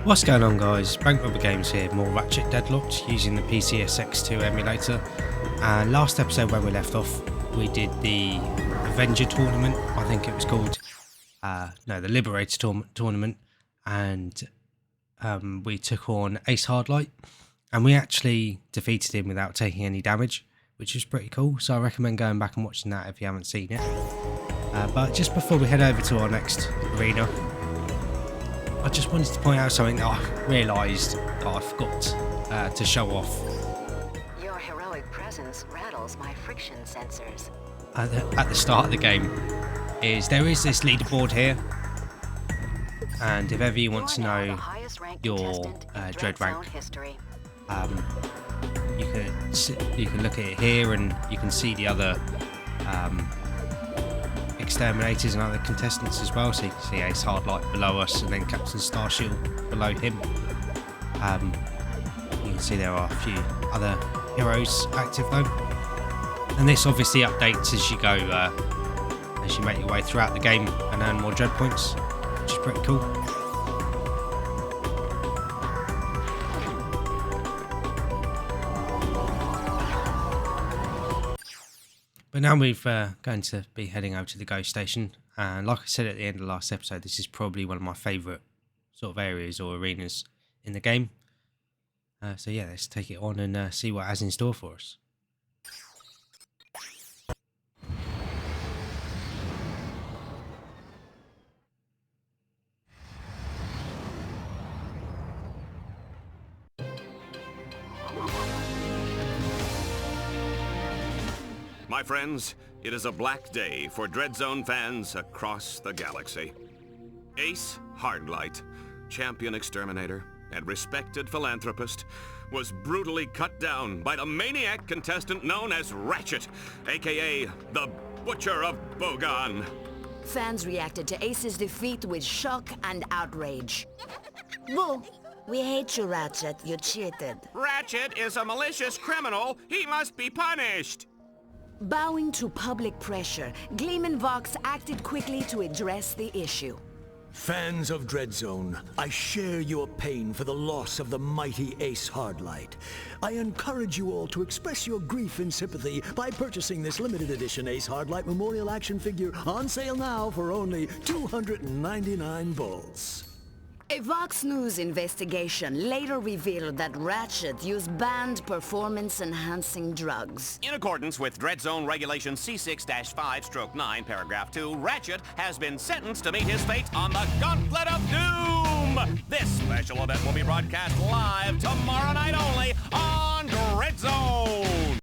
What's going on, guys? Bank Robber Games here, more Ratchet Deadlocked using the PCSX2 emulator. And last episode when we left off, we did the Avenger tournament, I think it was called. No, the Liberator tournament. And we took on Ace Hardlight. And we actually defeated him without taking any damage, which was pretty cool. So I recommend going back and watching that if you haven't seen it. But just before we head over to our next arena, I just wanted to point out something that I realised that I forgot to show off. Your heroic presence rattles my friction sensors. At the start of the game, there is this leaderboard here, and if ever you want to know your dread rank, you can look at it here, and you can see the other exterminators and other contestants as well. So you can see Ace Hardlight below us, and then Captain Starshield below him. You can see there are a few other heroes active though, and this obviously updates as you go, as you make your way throughout the game and earn more dread points, which is pretty cool. But now we're going to be heading over to the Ghost Station, and like I said at the end of the last episode, this is probably one of my favourite sort of areas or arenas in the game. So yeah, let's take it on and see what it has in store for us. My friends, it is a black day for Dreadzone fans across the galaxy. Ace Hardlight, champion exterminator and respected philanthropist, was brutally cut down by the maniac contestant known as Ratchet, aka the Butcher of Bogon. Fans reacted to Ace's defeat with shock and outrage. Boo! We hate you, Ratchet. You cheated. Ratchet is a malicious criminal. He must be punished. Bowing to public pressure, Gleam and Vox acted quickly to address the issue. Fans of Dreadzone, I share your pain for the loss of the mighty Ace Hardlight. I encourage you all to express your grief and sympathy by purchasing this limited edition Ace Hardlight Memorial Action Figure, on sale now for only 299 bolts. A Vox News investigation later revealed that Ratchet used banned performance-enhancing drugs. In accordance with Dreadzone Regulation C6-5/9, Paragraph 2, Ratchet has been sentenced to meet his fate on the Gauntlet of Doom! This special event will be broadcast live tomorrow night only on Dreadzone!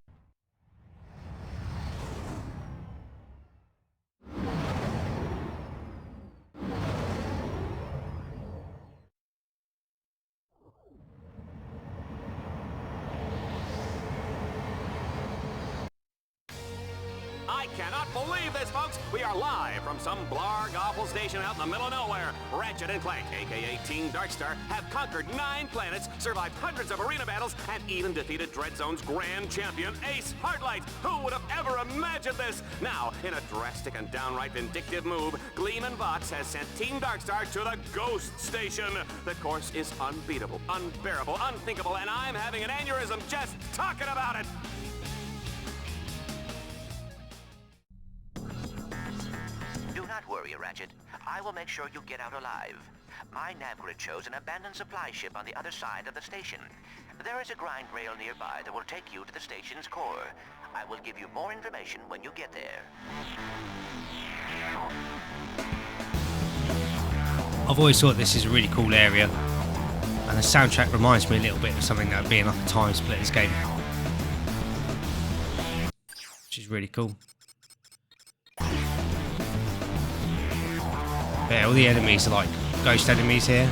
I cannot believe this, folks! We are live from some blarg awful station out in the middle of nowhere. Ratchet and Clank, aka Team Darkstar, have conquered 9 planets, survived hundreds of arena battles, and even defeated Dreadzone's grand champion, Ace Hardlight. Who would have ever imagined this? Now, in a drastic and downright vindictive move, Gleam and Vox has sent Team Darkstar to the Ghost Station. The course is unbeatable, unbearable, unthinkable, and I'm having an aneurysm just talking about it! Do not worry, Ratchet. I will make sure you get out alive. My nav grid shows an abandoned supply ship on the other side of the station. There is a grind rail nearby that will take you to the station's core. I will give you more information when you get there. I've always thought this is a really cool area, and the soundtrack reminds me a little bit of something that would be in like a Time Splitters game, which is really cool. Yeah, all the enemies are like ghost enemies here,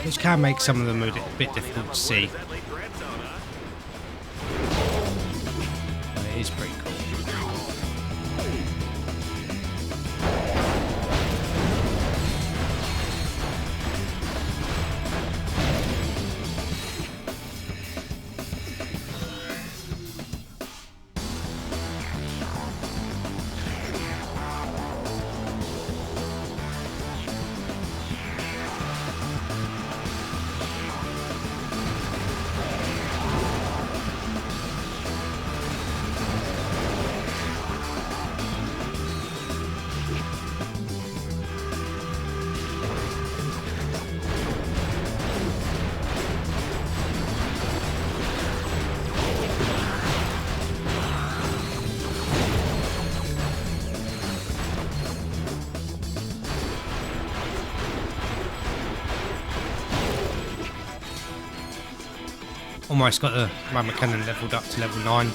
which can make some of them a bit difficult to see. But it is pretty cool. almost got the Rammer Cannon leveled up to level 9.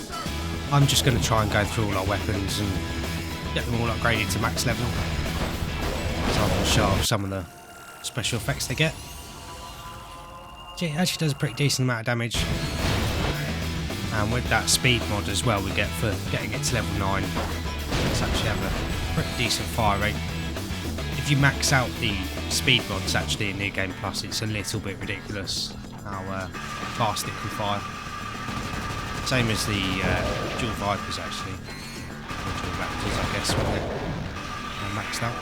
I'm just going to try and go through all our weapons and get them all upgraded to max level, so I can show off some of the special effects they get. It actually does a pretty decent amount of damage, and with that speed mod as well we get for getting it to level 9, it's actually have a pretty decent fire rate. If you max out the speed mods actually in New Game Plus, it's a little bit ridiculous how fast it can fire. Same as the dual Vipers actually, or dual Raptors I guess, when they're maxed out.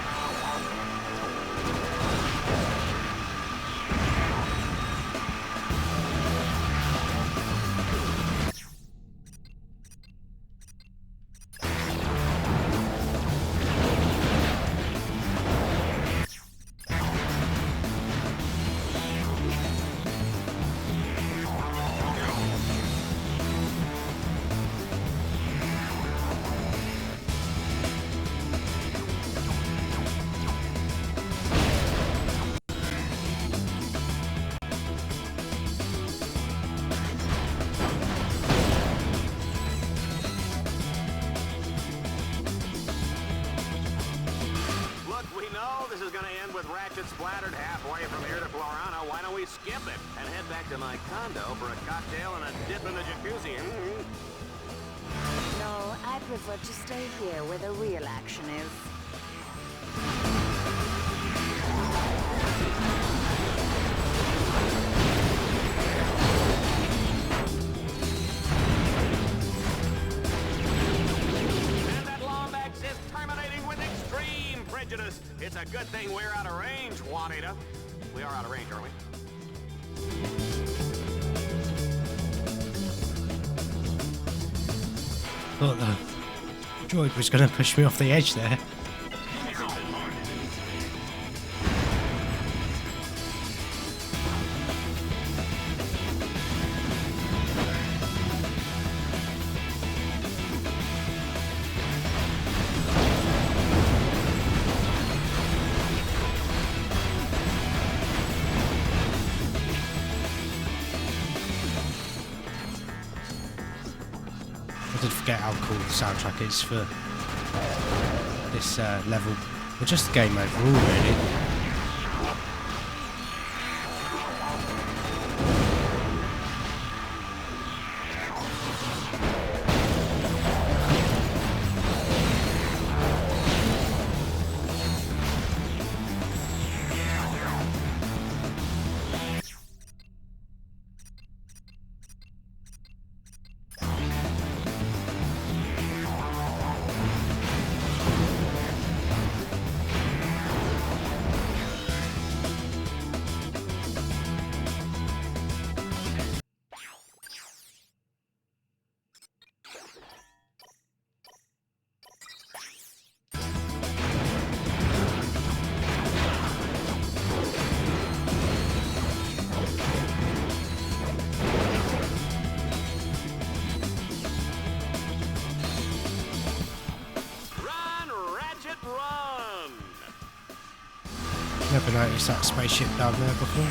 Splattered halfway from here to Florano. Why don't we skip it and head back to my condo for a cocktail and a dip in the jacuzzi? No, I prefer to stay here where the real action is. And that Lombax is terminating with extreme prejudice. It's a good thing we're out of range, Juanita. We are out of range, aren't we? Thought the droid was going to push me off the edge there. I did forget how cool the soundtrack is for this level, or just the game overall really. Never noticed that spaceship down there before.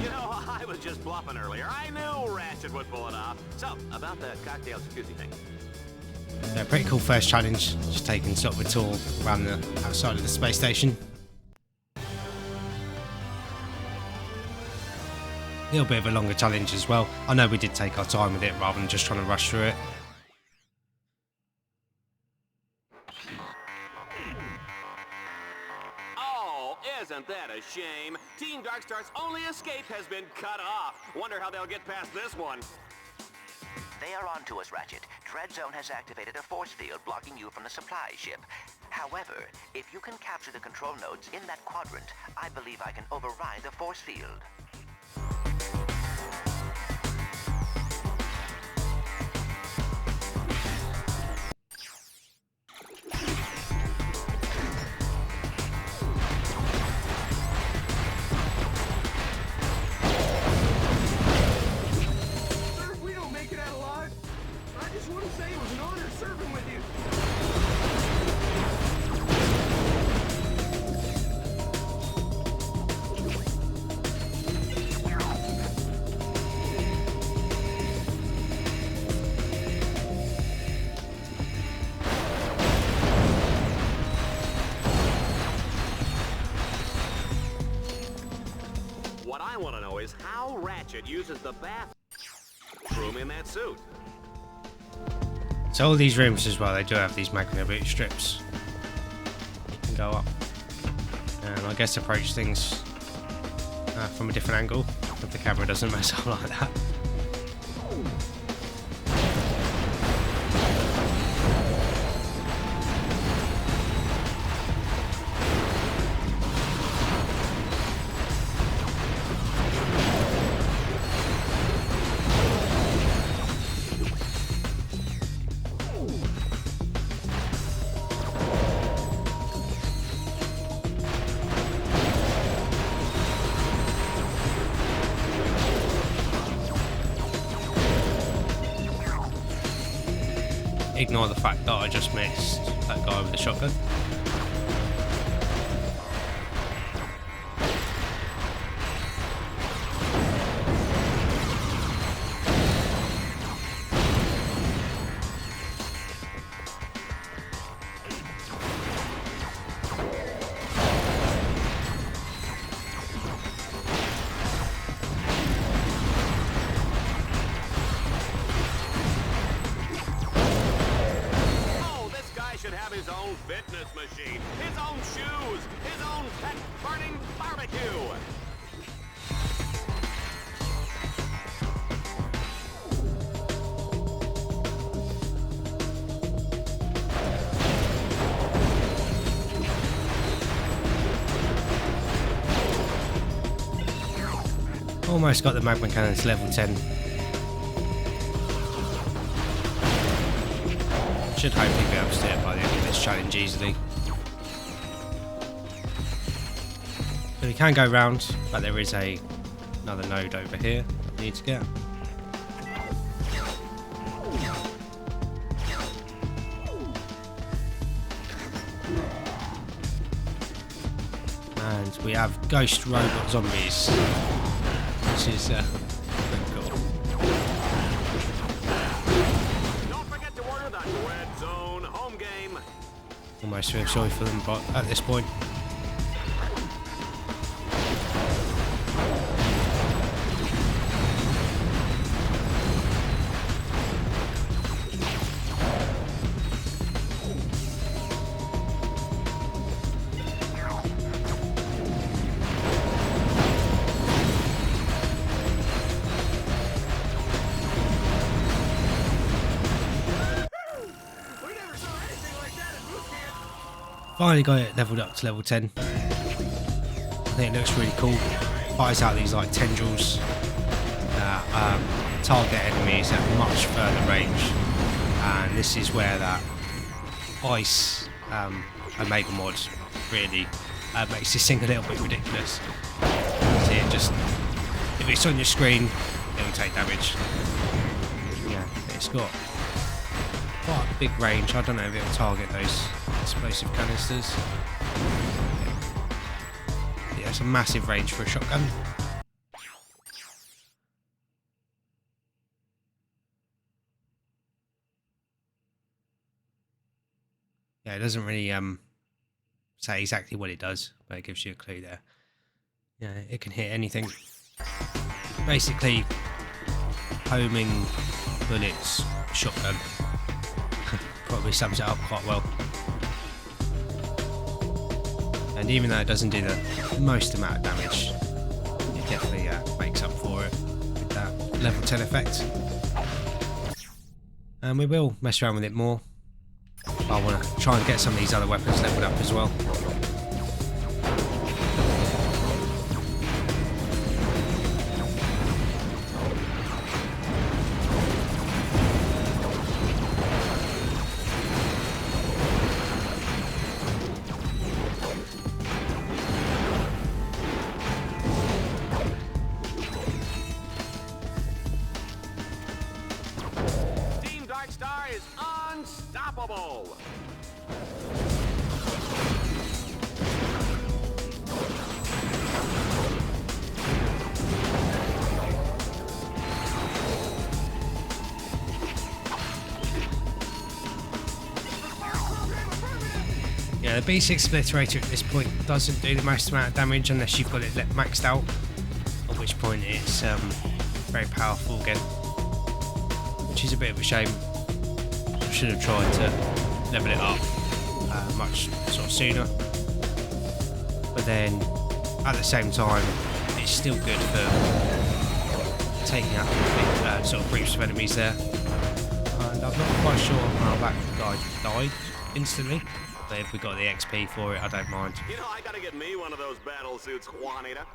You know, I was just bluffing earlier. I knew Ratchet would pull it off. So, about the cocktail jacuzzi thing. Yeah, pretty cool first challenge. Just taking sort of a tour around the outside of the space station. A little bit of a longer challenge as well. I know we did take our time with it rather than just trying to rush through it. Oh, isn't that a shame? Team Darkstar's only escape has been cut off. Wonder how they'll get past this one. They are on to us, Ratchet. Dreadzone has activated a force field blocking you from the supply ship. However, if you can capture the control nodes in that quadrant, I believe I can override the force field. If we don't make it out What I want to know is how Ratchet uses the bathroom in that suit. So all these rooms as well, they do have these magnet boot strips. You can go up and I guess approach things from a different angle if the camera doesn't mess up like that. Ignore the fact that I just missed that guy with the shotgun. His own fitness machine, his own shoes, his own pet burning barbecue. Almost got the magma cannon to level 10. Should hopefully be able to do it by the end of this challenge easily. So we can go round, but there is another node over here we need to get. And we have ghost robot zombies, which is pretty cool. Red Zone home game. Almost feel sorry for them, but at this point. Finally got it leveled up to level 10. I think it looks really cool. Fires out these like tendrils that target enemies at much further range, and this is where that ice Omega mod really makes this thing a little bit ridiculous. See, it just, if it's on your screen, it'll take damage. Yeah, it's got quite a big range. I don't know if it'll target those explosive canisters. Yeah, it's a massive range for a shotgun. Yeah, it doesn't really say exactly what it does, but it gives you a clue there. Yeah, it can hit anything. Basically, homing bullets, shotgun. Probably sums it up quite well. And even though it doesn't do the most amount of damage, it definitely makes up for it with that level 10 effect. And we will mess around with it more. I want to try and get some of these other weapons leveled up as well. Is unstoppable. Yeah, the B6 Splitterator at this point doesn't do the most amount of damage unless you've got it maxed out. which point it's very powerful again, which is a bit of a shame. I should have tried to level it up much sort of sooner, but then at the same time it's still good for taking out complete sort of groups of enemies there. And I'm not quite sure how that guy died instantly, but if we got the XP for it, I don't mind. You know, I gotta get me one of those battle suits, Juanita.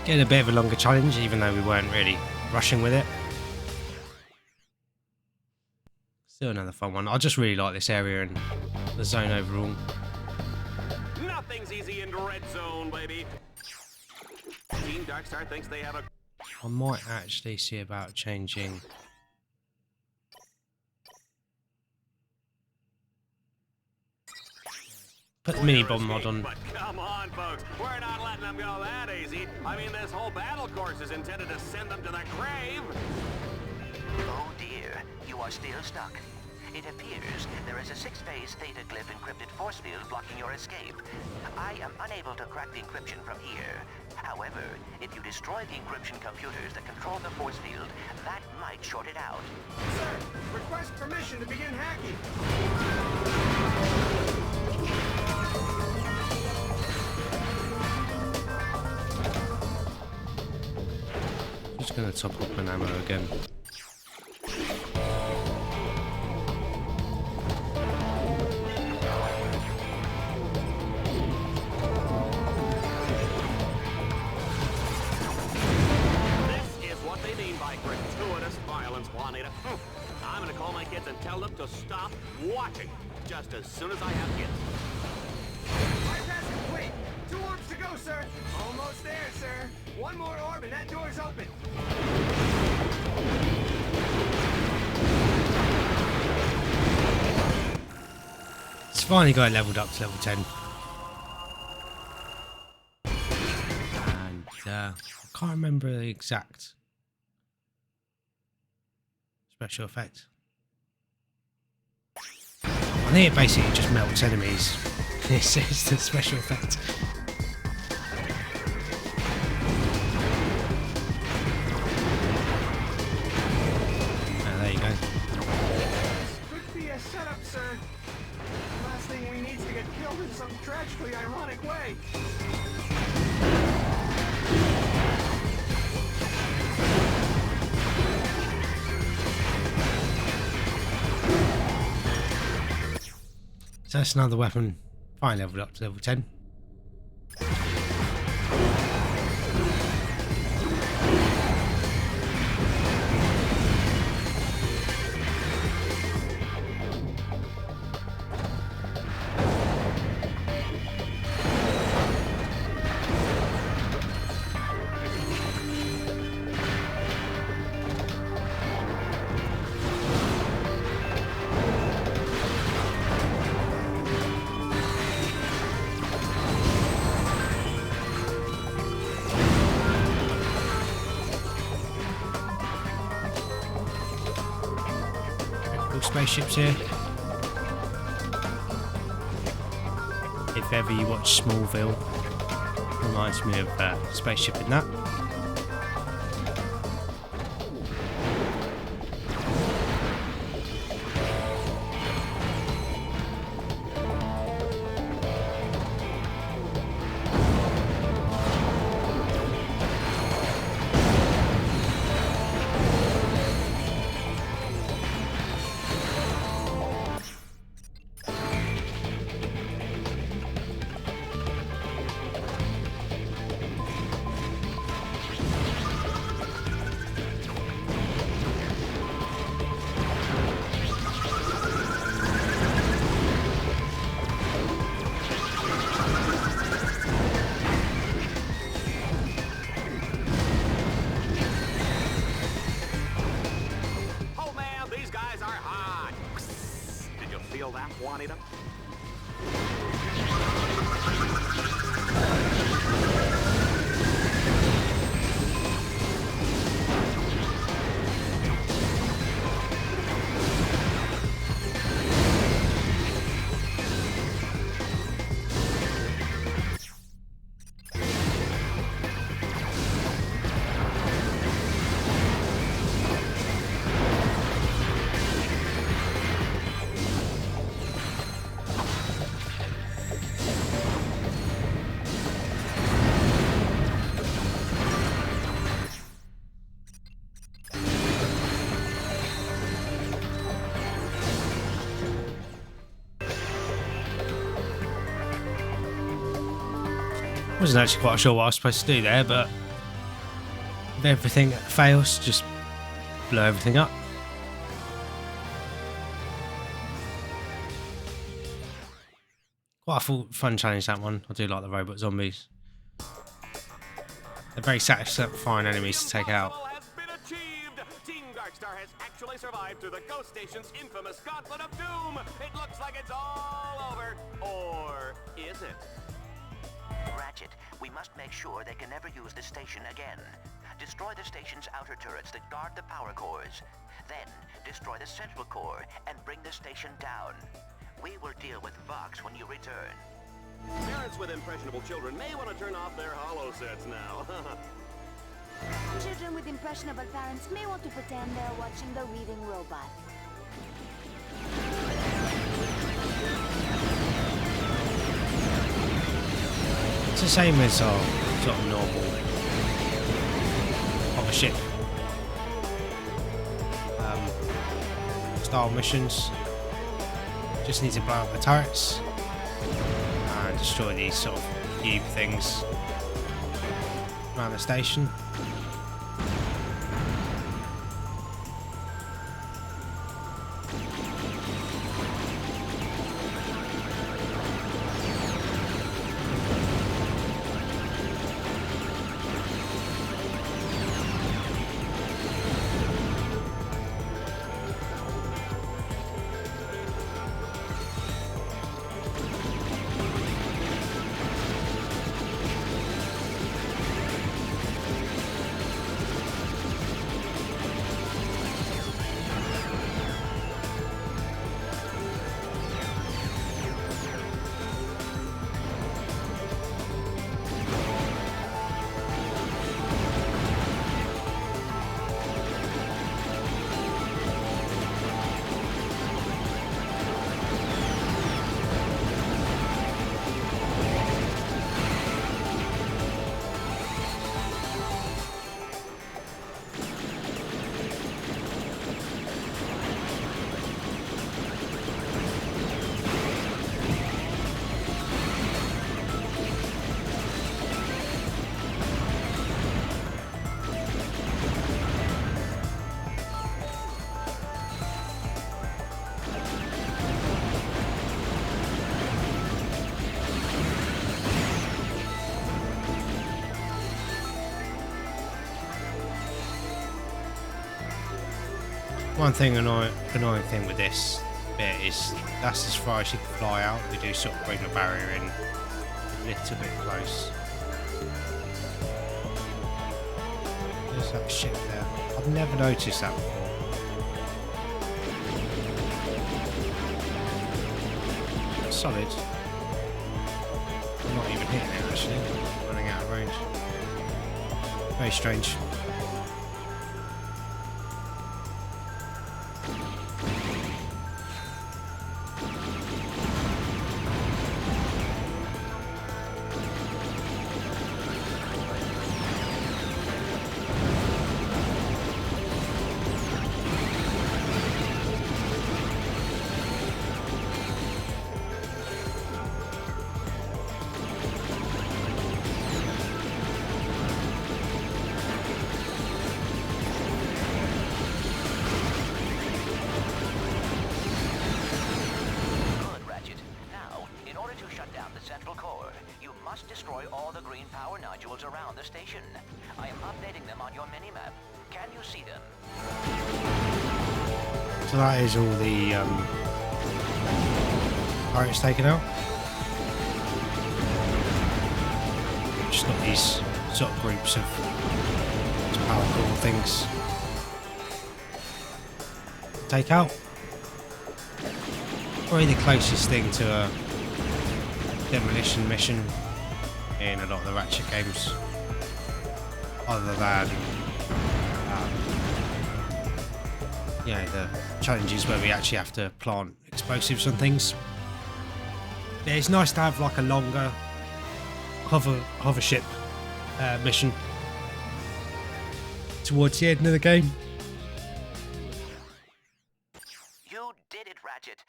Getting a bit of a longer challenge, even though we weren't really rushing with it. Still another fun one. I just really like this area and the zone overall. Nothing's easy in Red Zone, baby. Team Darkstar thinks they have a... I might actually see about changing... Put the mini bomb mod on. But come on, folks. We're not letting them go that easy. I mean, this whole battle course is intended to send them to the grave. Oh dear, you are still stuck. It appears there is a 6-phase theta glyph encrypted force field blocking your escape. I am unable to crack the encryption from here. However, if you destroy the encryption computers that control the force field, that might short it out. Sir, request permission to begin hacking. Just gonna top up an ammo again. This is what they mean by gratuitous violence, Juanita. I'm gonna call my kids and tell them to stop watching just as soon as I have kids. Bypass complete. 2 orbs to go, sir. Almost there, sir. 1 more orb and that door's open. It's finally got it leveled up to level 10. And I can't remember the exact special effect. I think it basically just melts enemies. This is the special effect. There you go. Could be a setup, sir. Last thing we need is to get killed in some tragically ironic way. So that's another weapon. Finally leveled up to level 10. Spaceships here. If ever you watch Smallville, reminds me of spaceship in that. wanting them. Wasn't actually quite sure what I was supposed to do there, but if everything fails, just blow everything up. Quite a fun challenge, that one. I do like the robot zombies. They're very satisfying enemies to take out. Has been achieved. Team Darkstar has actually survived through the Ghost Station's infamous Gauntlet of Doom. It looks like it's all over. Or is it? Ratchet, we must make sure they can never use the station again. Destroy the station's outer turrets that guard the power cores. Then, destroy the central core and bring the station down. We will deal with Vox when you return. Parents with impressionable children may want to turn off their holo sets now. Children with impressionable parents may want to pretend they're watching the reading robot. It's the same as our sort of normal hover ship style missions. Just need to blow up the turrets and destroy these sort of cube things around the station. One thing annoying thing with this bit is that's as far as you can fly out. We do sort of bring the barrier in a little bit close. There's that ship there. I've never noticed that before. Solid. I'm not even hitting it actually. Running out of range. Very strange. Destroy all the green power nodules around the station. I am updating them on your minimap. Can you see them? So that is all the pirates taken out. Just got these sort of groups of power core things. Take out. Probably the closest thing to a demolition mission in a lot of the Ratchet games, other than you know, the challenges where we actually have to plant explosives on things. Yeah, it's nice to have like a longer hover ship mission towards the end of the game. You did it, Ratchet.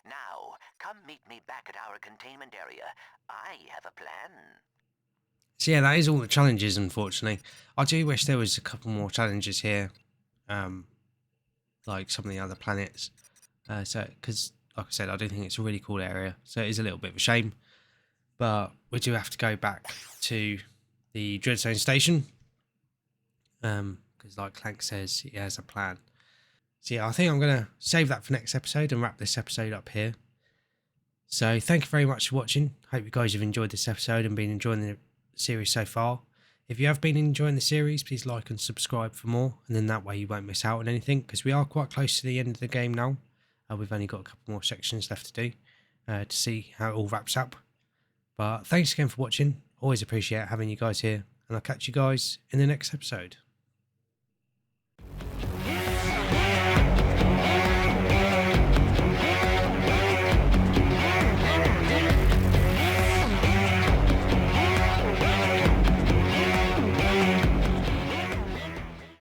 Now, come meet me back at our containment area. I have a plan. So yeah, that is all the challenges, unfortunately. I do wish there was a couple more challenges here, like some of the other planets. Because, like I said, I do think it's a really cool area, so it is a little bit of a shame. But we do have to go back to the Dreadzone station, because like Clank says, he has a plan. So yeah, I think I'm going to save that for next episode and wrap this episode up here. So thank you very much for watching. Hope you guys have enjoyed this episode and been enjoying the series so far. If you have been enjoying the series, please like and subscribe for more, and then that way you won't miss out on anything, because we are quite close to the end of the game now. We've only got a couple more sections left to do to see how it all wraps up. But thanks again for watching. Always appreciate having you guys here, and I'll catch you guys in the next episode.